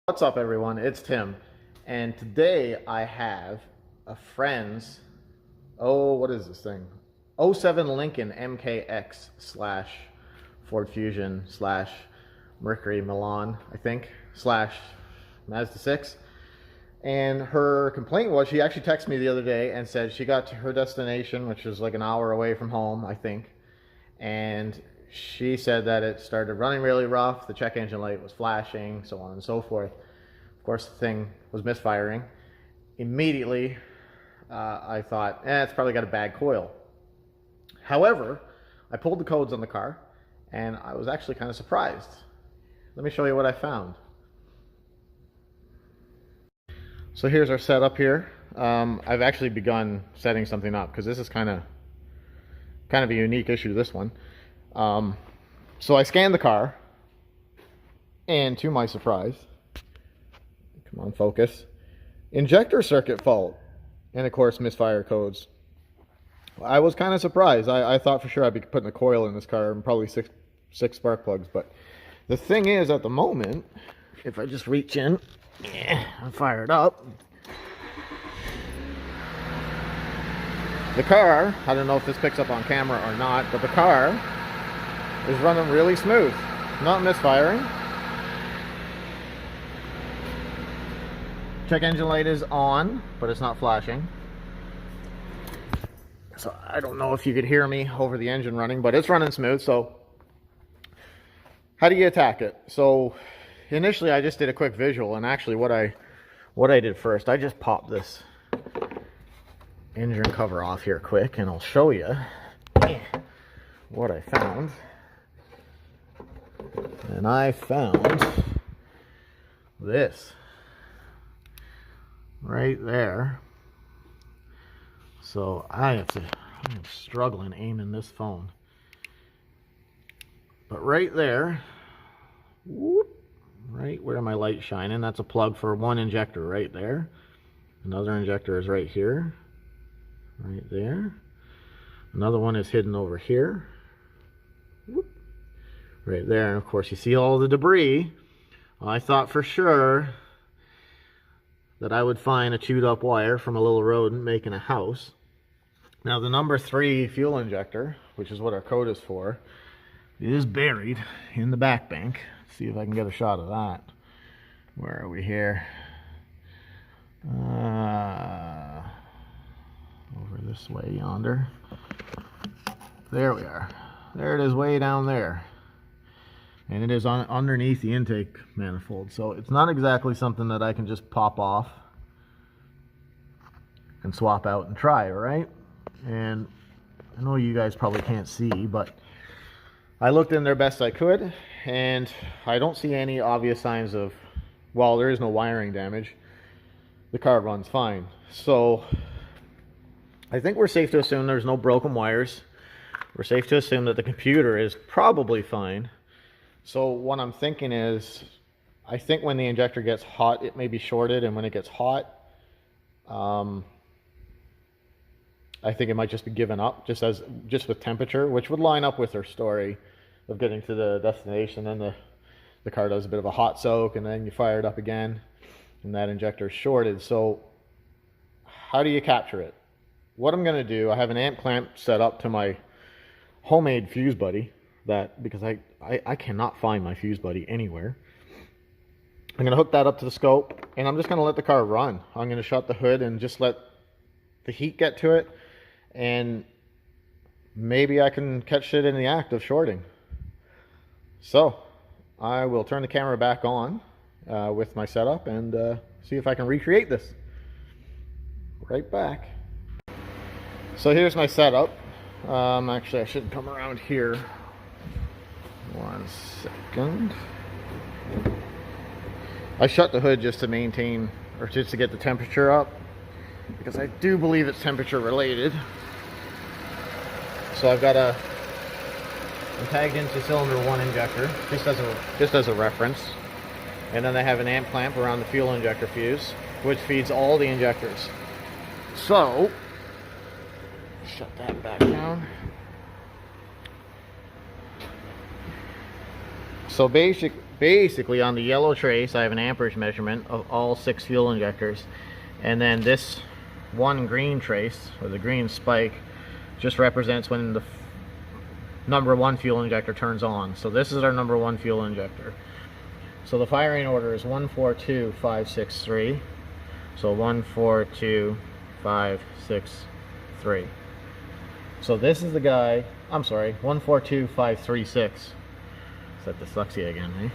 What's up, everyone? It's Tim, and today I have a friend's, what is this thing? '07 Lincoln MKX slash Ford Fusion slash Mercury Milan, I think, slash Mazda 6. And her complaint was she actually texted me the other day and said she got to her destination, which is like an hour away from home, I think. And she said that it started running really rough, the check engine light was flashing, so on and so forth. Of course, the thing was misfiring. Immediately, I thought, it's probably got a bad coil. However, I pulled the codes on the car, and I was actually kind of surprised. Let me show you what I found. So here's our setup here. I've actually begun setting something up because this is kind of a unique issue, this one. So I scanned the car, and to my surprise, come on, focus, injector circuit fault, and of course misfire codes. I was kind of surprised. I thought for sure I'd be putting a coil in this car and probably six spark plugs, but the thing is, at the moment, if I just reach in and fire it up, the car, I don't know if this picks up on camera or not, but the car is running really smooth, not misfiring. Check engine light is on, but it's not flashing. So I don't know if you could hear me over the engine running, but it's running smooth. So how do you attack it? So initially I just did a quick visual, and actually what I did first, I just popped this engine cover off here quick, and I'll show you what I found. And I found this right there. So I'm struggling aiming this phone, but right there, whoop, right where my light's shining, that's a plug for one injector right there. Another injector is right here, right there. Another one is hidden over here, whoop, right there. And of course you see all the debris. Well, I thought for sure that I would find a chewed up wire from a little rodent making a house. Now the number 3 fuel injector, which is what our code is for, is buried in the back bank. Let's see if I can get a shot of that. Where are we here? Over this way yonder. There we are. There it is, way down there. And it is underneath the intake manifold. So it's not exactly something that I can just pop off and swap out and try, right? And I know you guys probably can't see, but I looked in there best I could, and I don't see any obvious signs of, well, there is no wiring damage. The car runs fine. So I think we're safe to assume there's no broken wires. We're safe to assume that the computer is probably fine. So what I'm thinking is, I think when the injector gets hot, it may be shorted, and when it gets hot, I think it might just be given up, just with temperature, which would line up with her story of getting to the destination. Then the car does a bit of a hot soak, and then you fire it up again, and that injector is shorted. So how do you capture it? What I'm going to do, I have an amp clamp set up to my homemade fuse buddy, because I cannot find my fuse buddy anywhere. I'm going to hook that up to the scope, and I'm just going to let the car run. I'm going to shut the hood and just let the heat get to it, and maybe I can catch it in the act of shorting. So I will turn the camera back on with my setup and see if I can recreate this. Right back. So here's my setup. Actually, I should come around here. 1 second. I shut the hood just to maintain, or just to get the temperature up, because I do believe it's temperature related. So I've got I'm tagged into cylinder 1 injector, just as a reference. And then I have an amp clamp around the fuel injector fuse, which feeds all the injectors. So, shut that back down. So basically on the yellow trace, I have an amperage measurement of all 6 fuel injectors. And then this one green trace, or the green spike, just represents when the number 1 fuel injector turns on. So this is our number 1 fuel injector. So the firing order is 142563. So 142563. So this is the guy, I'm sorry, 142536. Is that dyslexia again, eh?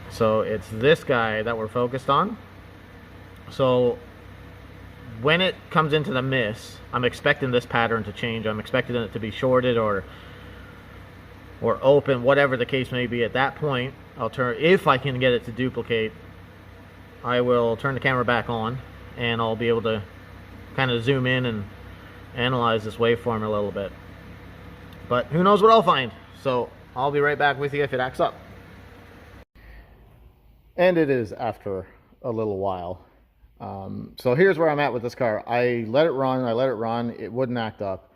So it's this guy that we're focused on. So when it comes into the miss, I'm expecting this pattern to change. I'm expecting it to be shorted or open, whatever the case may be. At that point, I'll turn, if I can get it to duplicate, I will turn the camera back on and I'll be able to kind of zoom in and analyze this waveform a little bit. But who knows what I'll find. So I'll be right back with you if it acts up. And it is after a little while. So here's where I'm at with this car. I let it run, it wouldn't act up.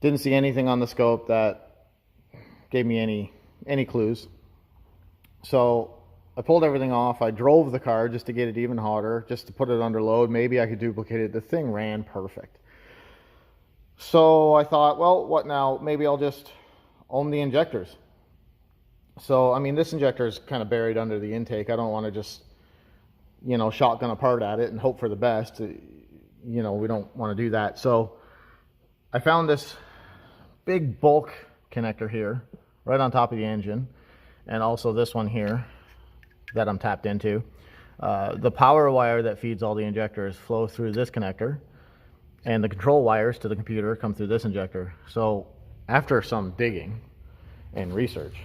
Didn't see anything on the scope that gave me any clues. So I pulled everything off. I drove the car just to get it even hotter, just to put it under load. Maybe I could duplicate it. The thing ran perfect. So I thought, well, what now? Maybe I'll just ohm the injectors. So, I mean, this injector is kind of buried under the intake. I don't want to just, you know, shotgun apart at it and hope for the best. You know, we don't want to do that. So I found this big bulk connector here, right on top of the engine. And also this one here that I'm tapped into. The power wire that feeds all the injectors flow through this connector. And the control wires to the computer come through this injector. So after some digging and research,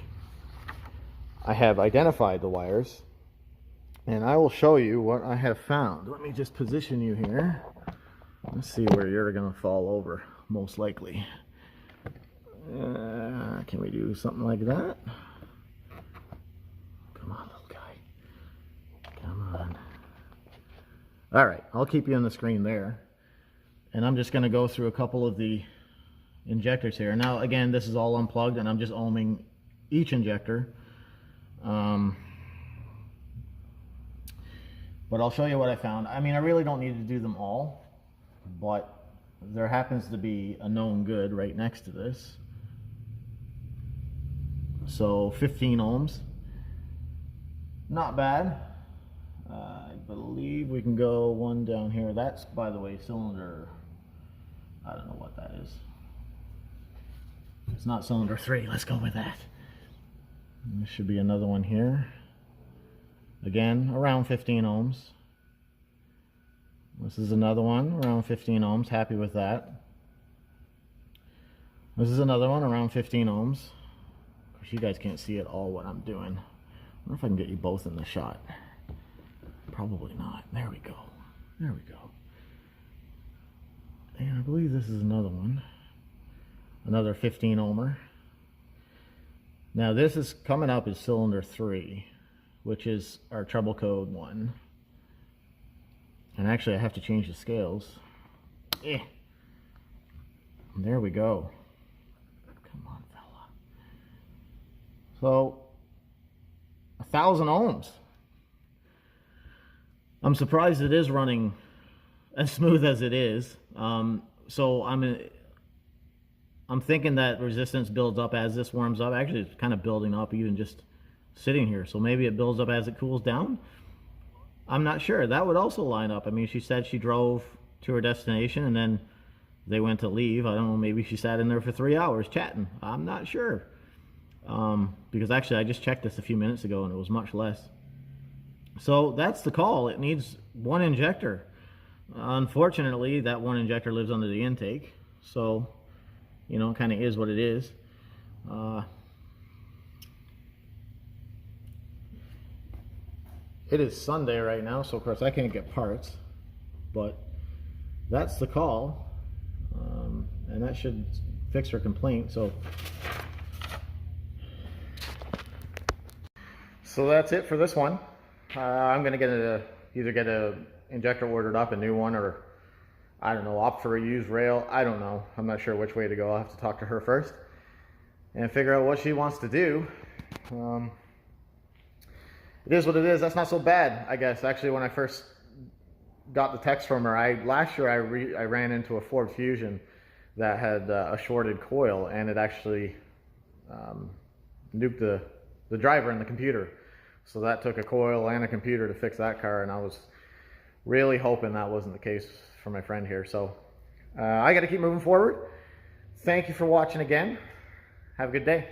I have identified the wires, and I will show you what I have found. Let me just position you here. Let's see where you're going to fall over, most likely. Can we do something like that? Come on, little guy. Come on. All right, I'll keep you on the screen there. And I'm just going to go through a couple of the injectors here. Now, again, this is all unplugged, and I'm just ohming each injector. But I'll show you what I found. I mean, I really don't need to do them all, but there happens to be a known good right next to this. So 15 ohms. Not bad. I believe we can go one down here. That's, by the way, cylinder, I don't know what that is. It's not cylinder 3. Let's go with that. And there should be another one here. Again, around 15 ohms. This is another one, around 15 ohms. Happy with that. This is another one, around 15 ohms. Of course, you guys can't see at all what I'm doing. I wonder if I can get you both in the shot. Probably not. There we go. There we go. And I believe this is another one. Another 15 ohmer. Now this is coming up as cylinder 3, which is our treble code one. And actually I have to change the scales. There we go. Come on, fella. So 1,000 ohms. I'm surprised it is running as smooth as it is. So I'm thinking that resistance builds up as this warms up. Actually, it's kind of building up even just sitting here. So maybe it builds up as it cools down. I'm not sure. That would also line up. I mean, she said she drove to her destination and then they went to leave. I don't know, maybe she sat in there for 3 hours chatting. I'm not sure. Because actually I just checked this a few minutes ago and it was much less. So that's the call. It needs one injector. Unfortunately, that one injector lives under the intake. So, you know, it kind of is what it is. It is Sunday right now, so of course I can't get parts. But that's the call. And that should fix her complaint. So that's it for this one. I'm gonna either get a injector ordered up, a new one, or I don't know, opt for a used rail. I don't know. I'm not sure which way to go. I'll have to talk to her first and figure out what she wants to do. it is what it is. That's not so bad, I guess. Actually, when I first got the text from her, last year I ran into a Ford Fusion that had a shorted coil, and it actually nuked the driver and the computer. So that took a coil and a computer to fix that car, and I was really hoping that wasn't the case for my friend here. So I got to keep moving forward. Thank you for watching again. Have a good day.